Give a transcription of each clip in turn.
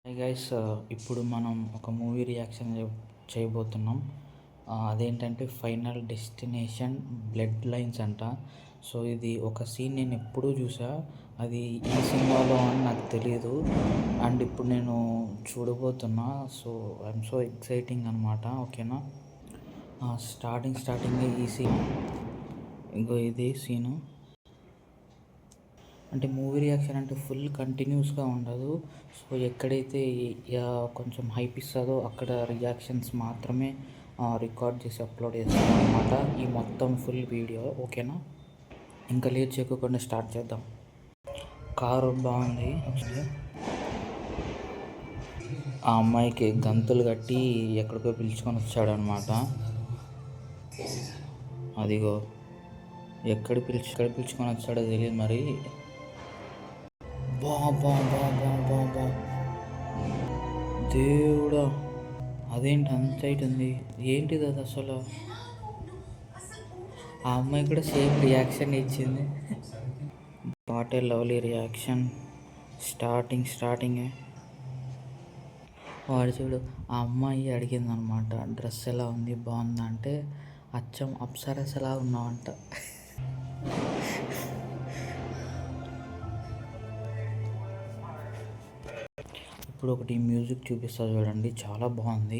Hi guys, ఇప్పుడు మనం ఒక మూవీ రియాక్షన్ చేయబోతున్నాం. అదేంటంటే ఫైనల్ డెస్టినేషన్ బ్లడ్ లైన్స్ అంట. సో ఇది ఒక సీన్ నేను ఎప్పుడూ చూసా, అది ఈ సినిమాలో అని నాకు తెలియదు. అండ్ ఇప్పుడు నేను చూడబోతున్నా. సో ఐఎమ్ సో ఎక్సైటింగ్ అనమాట. ఓకేనా, స్టార్టింగ్ ఈ సీన్, ఇంకో ఇది సీను. అంటే మూవీ రియాక్షన్ అంటే ఫుల్ కంటిన్యూస్గా ఉండదు. సో ఎక్కడైతే కొంచెం హైప్ ఇస్తుందో అక్కడ రియాక్షన్స్ మాత్రమే రికార్డ్ చేసి అప్లోడ్ చేస్తాను అనమాట, ఈ మొత్తం ఫుల్ వీడియో. ఓకేనా, ఇంకా లేట్ చేయకుండా స్టార్ట్ చేద్దాం. కారు బాగుంది. ఆ అమ్మాయికి గంతులు కట్టి ఎక్కడికో పిలుచుకొని వచ్చాడనమాట. అదిగో ఎక్కడ పిలుచుకొని వచ్చాడో తెలియదు మరి. బా బా బా బా బా బా దేవుడా, అదేంటి అంత హైట్ ఉంది, ఏంటిది అది అసలు? ఆ అమ్మాయి కూడా సేమ్ రియాక్షన్ ఇచ్చింది. What a lovely reaction. స్టార్టింగే వాడు చూడు, ఆ అమ్మాయి అడిగిందనమాట డ్రెస్ ఎలా ఉంది, బాగుందా అంటే అచ్చం అప్సరస్ ఎలా ఉన్నావంట. ఇప్పుడు ఒకటి మ్యూజిక్ చూపిస్తా చూడండి, చాలా బాగుంది.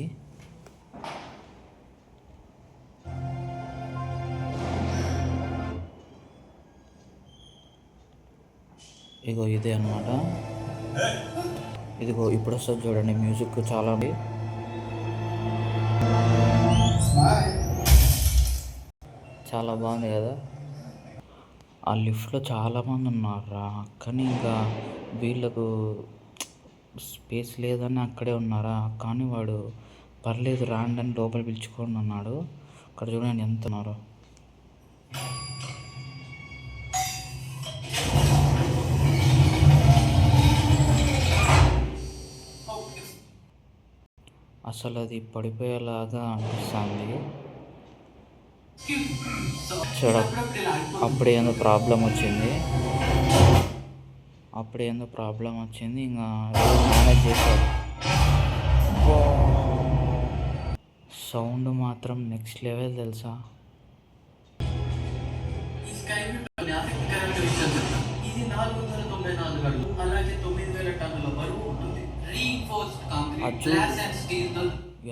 ఇగో ఇదే అనమాట. ఇదిగో ఇప్పుడు వస్తుంది చూడండి మ్యూజిక్, చాలా చాలా బాగుంది కదా. ఆ లిఫ్ట్లో చాలామంది ఉన్నారా, కానీ ఇంకా వీళ్ళకు స్పేస్ లేదని అక్కడే ఉన్నారా. కానీ వాడు పర్లేదు రాండి అని లోపల పిలుచుకొని అన్నాడు. అక్కడ చూడండి ఎంత ఉన్నారో. అసలు అది పడిపోయేలాగా అనిపిస్తుంది. చూడ, అప్పుడేందో ప్రాబ్లం వచ్చింది, ఇంకా మేనేజ్ చేశారు. సౌండ్ మాత్రం నెక్స్ట్ లెవెల్ తెలుసా.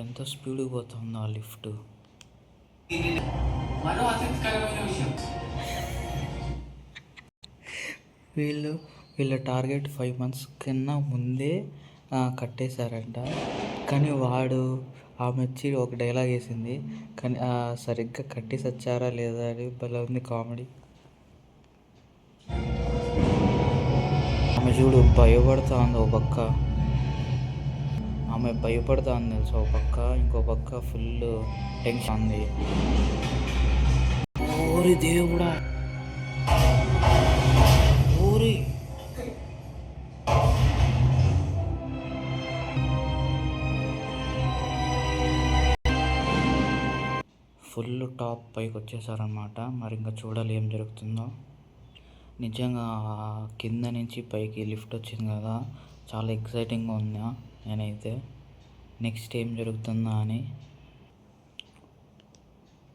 ఎంత స్పీడ్గా పోతుందో ఆ లిఫ్ట్. వీళ్ళ టార్గెట్ 5 months కన్నా ముందే కట్టేశారంట. కానీ ఆమె వచ్చి ఒక డైలాగ్ వేసింది, కానీ సరిగ్గా కట్టేసి వచ్చారా లేదా అని భలే ఉంది కామెడీ. ఆమె చూడు భయపడుతుంది, ఓ పక్క ఆమె భయపడుతుంది తెలుసు, ఓ పక్క ఇంకో పక్క ఫుల్ టెన్షన్ ఉంది. ఓరి దేవుడా, ఓరి ఫుల్ టాప్ పైకి వచ్చేసారనమాట. మరి ఇంకా చూడాలి ఏం జరుగుతుందో. నిజంగా కింద నుంచి పైకి లిఫ్ట్ వచ్చింది కదా, చాలా ఎక్సైటింగ్గా ఉందా నేనైతే. నెక్స్ట్ ఏం జరుగుతుందా అని.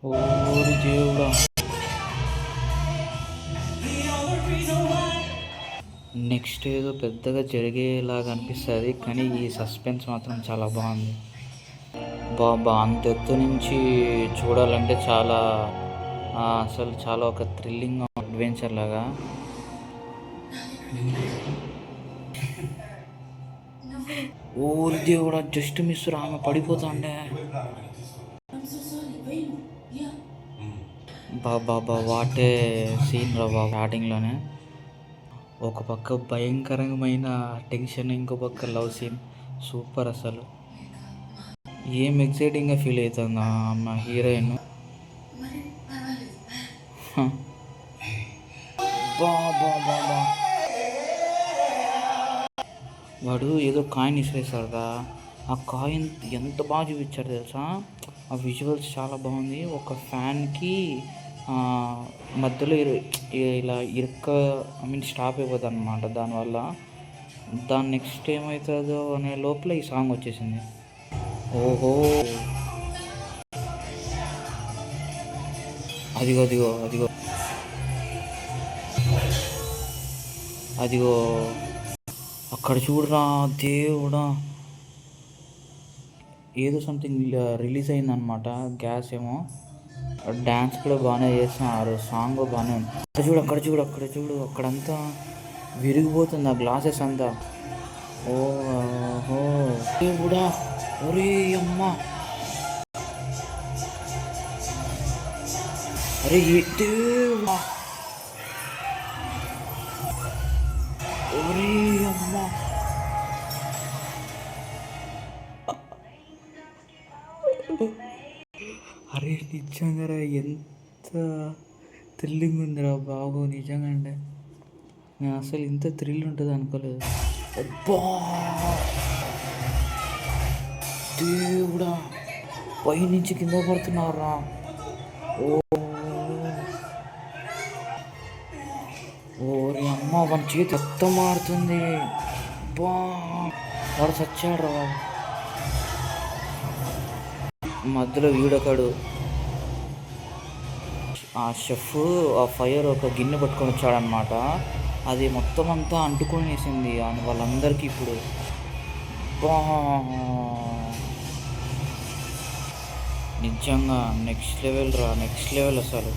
ఓరి దేవుడా, నెక్స్ట్ ఏదో పెద్దగా జరిగేలాగా అనిపిస్తుంది, కానీ ఈ సస్పెన్స్ మాత్రం చాలా బాగుంది. బాబా అంత ఎత్తు నుంచి చూడాలంటే చాలా అసలు చాలా ఒక థ్రిల్లింగ్ అడ్వెంచర్ లాగా. ఓరి దేవుడా, జస్ట్ మిస్, ఆమె పడిపోతాండే. బాబా వాటే సీన్ రా బాబా. స్టార్టింగ్లోనే ఒక పక్క భయంకరమైన టెన్షన్, ఇంకో పక్క లవ్ సీన్, సూపర్ అసలు. ఏం ఎక్సైటింగ్గా ఫీల్ అవుతుంది అమ్మ హీరోయిన్. బాబా వాడు ఏదో కాయిన్ ఇసిరేస్తాడు కదా, ఆ కాయిన్ ఎంత బాగా చూపించాడు తెలుసా. ఆ విజువల్స్ చాలా బాగుంది. ఒక ఫ్యాన్కి మధ్యలో ఇలా స్టాప్ అయిపోతుంది అనమాట. దానివల్ల దాని నెక్స్ట్ ఏమవుతుందో అనే లోపల ఈ సాంగ్ వచ్చేసింది. ఓహో, అదిగో అదిగో అదిగో అదిగో అక్కడ చూడరా దేవుడా, ఏదో సంథింగ్ రిలీజ్ అయిందనమాట, గ్యాస్ ఏమో. డ్యాన్స్ కూడా బాగానే చేస్తున్నారు, సాంగ్ బాగానే ఉంది. అక్కడ చూడు అక్కడ చూడు అక్కడ చూడు, అక్కడంతా విరిగిపోతుంది ఆ గ్లాసెస్ అంతా. ఓహో దేవుడా, ఒరే అమ్మ, అరే దేవుడా, ఒరే అమ్మ, అరే నిజంగా ఎంత థ్రిల్లింగ్ ఉందిరా బాబు, నిజంగా అంటే నేను అసలు ఇంత థ్రిల్ ఉంటుంది అనుకోలేదు. అబ్బా దేవుడా, పైనుంచి కింద పడుతున్నారా. ఓ ఓరి అమ్మ, మన చేతి రక్తం మారుతుంది. బా, వాడు చచ్చాడు రా. మధ్యలో వీడొకడు, ఆ షెఫ్ ఆ ఫైర్ ఒక గిన్నె పట్టుకొని వచ్చాడనమాట. అది మొత్తం అంతా అంటుకొనేసింది వాళ్ళందరికీ ఇప్పుడు. బా, నిజంగా నెక్స్ట్ లెవెల్ రా, నెక్స్ట్ లెవెల్ అసలు.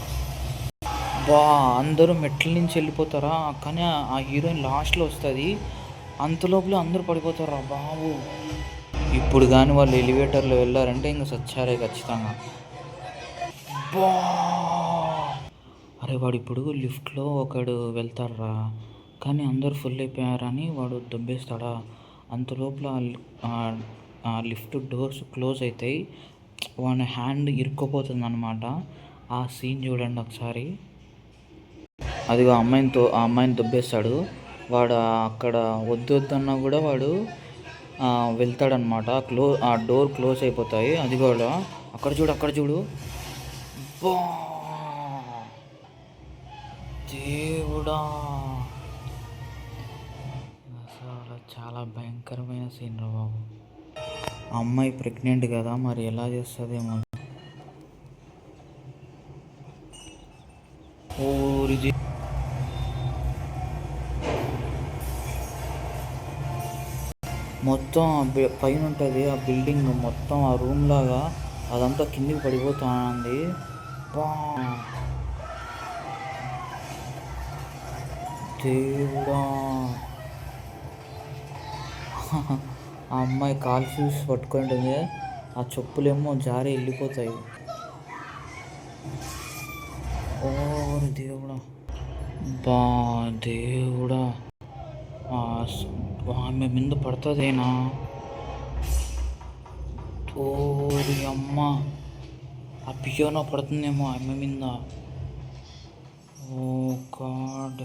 బా, అందరూ మెట్ల నుంచి వెళ్ళిపోతారా, కానీ ఆ హీరోయిన్ లాస్ట్లో వస్తుంది, అంతలోపల అందరూ పడిపోతారా బాబు. ఇప్పుడు కానీ వాళ్ళు ఎలివేటర్లో వెళ్ళారంటే ఇంకా సచ్చారే ఖచ్చితంగా. బా, అరే వాడు ఇప్పుడు లిఫ్ట్లో ఒకడు వెళ్తారా, కానీ అందరు ఫుల్ అయిపోయారని వాడు దొబ్బేస్తాడా, అంతలోపల ఆ లిఫ్ట్ డోర్స్ క్లోజ్ అవుతాయి, వాడి హ్యాండ్ ఇరుక్కుపోతుంది అనమాట. ఆ సీన్ చూడండి ఒకసారి. అదిగో ఆ అమ్మాయిని దొబ్బేస్తాడు వాడు. అక్కడ వద్దు వద్దన్నా కూడా వాడు వెళ్తాడనమాట. ఆ డోర్ క్లోజ్ అయిపోతాయి. అది కూడా అక్కడ చూడు అక్కడ చూడు. బా, దేవుడా, అసలు చాలా భయంకరమైన సీన్ రా బాబు. ఆ అమ్మాయి ప్రెగ్నెంట్ కదా, మరి ఎలా చేస్తుందేమో. ఓరిది మొత్తం పైన ఉంటుంది ఆ బిల్డింగ్ మొత్తం, ఆ రూమ్ లాగా అదంతా కిందికి పడిపోతుంది. దేవుడా, ఆ అమ్మాయి కాల్ షూస్ పట్టుకుంటుంది, ఆ చెప్పులేమో జారి వెళ్ళిపోతాయి. ఓ దేవుడా, బా దేవుడా, ఆమె మీద పడుతుందేనా. ఓరి అమ్మ, ఆ పియోనో పడుతుందేమో ఆమె మీద. ఓ గాడ్.